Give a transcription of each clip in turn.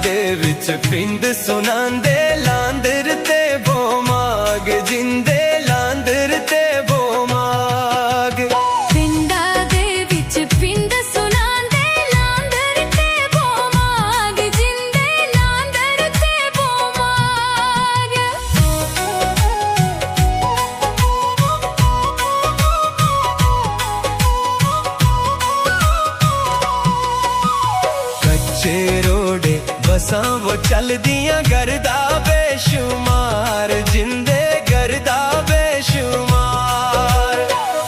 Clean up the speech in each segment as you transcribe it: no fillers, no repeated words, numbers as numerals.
दे विच पिंड सुनांदे लांदर ते बोमाग जिंदे लांदर ते बोमाग। पिंडा दे विच पिंड सुनांदे लांदर ते बोमाग जिंदे लांदर ते बोमाग। कच्चे रोडे बसां वो चल दियां करदा बेशुमार जिंदे करदा बेशुमार।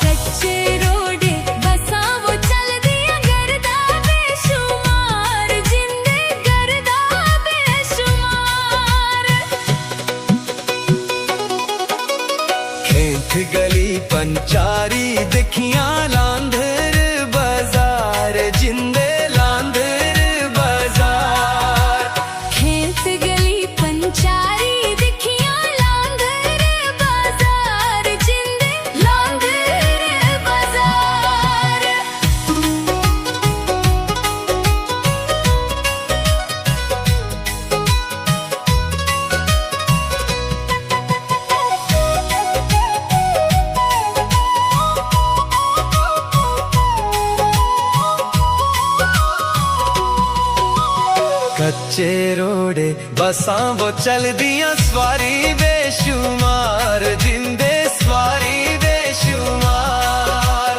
कच्चे रोडे बसां वो चल दियां करदा बेशुमार जिंदे करदा बेशुमार। खेत गली पंचारी दिखियां लांधर बाजार जिंदे लांधर बाजार। खेत गली पंचारी दिखियां लांधर बाजार जिंदे लांधर बाजार। कच्चे रोडे बसां वो चल दियां सवारी बेशुमार जिंदे सवारी बेशुमार।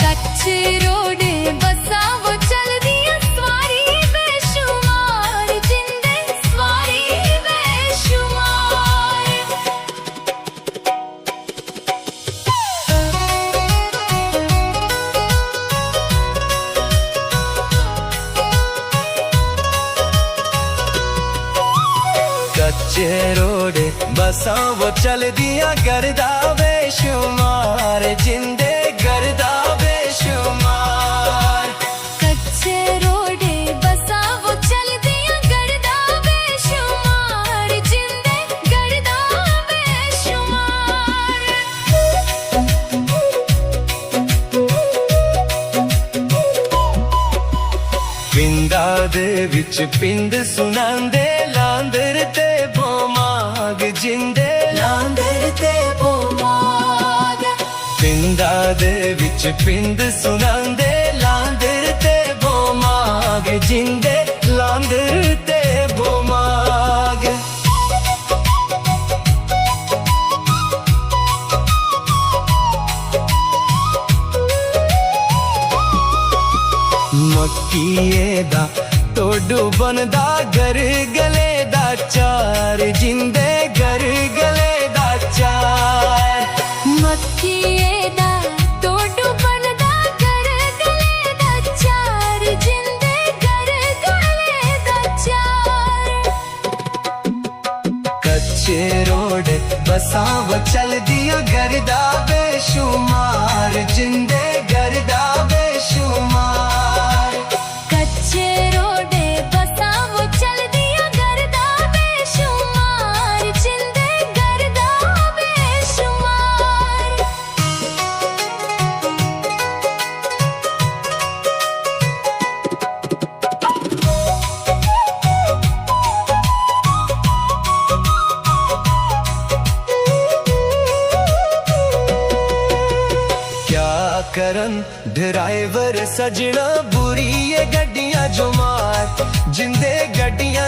कच्चे रोडे बसां वो चल दियां सवारी बेशुमार जिंदे सवारी बेशुमार। कच्चे रोडे बसां वो चल दियां करदा बेशुमार जिंदे करदा बेशुमार। कच्चे रोडे बसां वो चल दियां करदा बेशुमार जिंदे करदा बेशुमार। पिंडा दे विच पिंड सुनांदे लांदर ते बोमाग जिंदे लांदर ते बोमाग। पिंडा दे विच पिंड सुनांदे लांदर ते बोमाग जिंदे लांदर ते बोमाग। मक्कीए दा टोडू बनदा घर गले दा चार जिंदे घर गले दा चार। मक्कीए दा टोडू बनदा घर गले दा चार जिंदे घर गले दा चार। कच्चे रोड बसां वो चल दियां करदा बेशुमार जिंदे करदा बेशुमार। कच्चे रोडे बसां वो चल दियां करदा बेशुमार जिंदे करदा बेशुमार। क्या करन ड्राइवर सजना बुरी ये गड्डियां जो मार जिंदे गड्डियां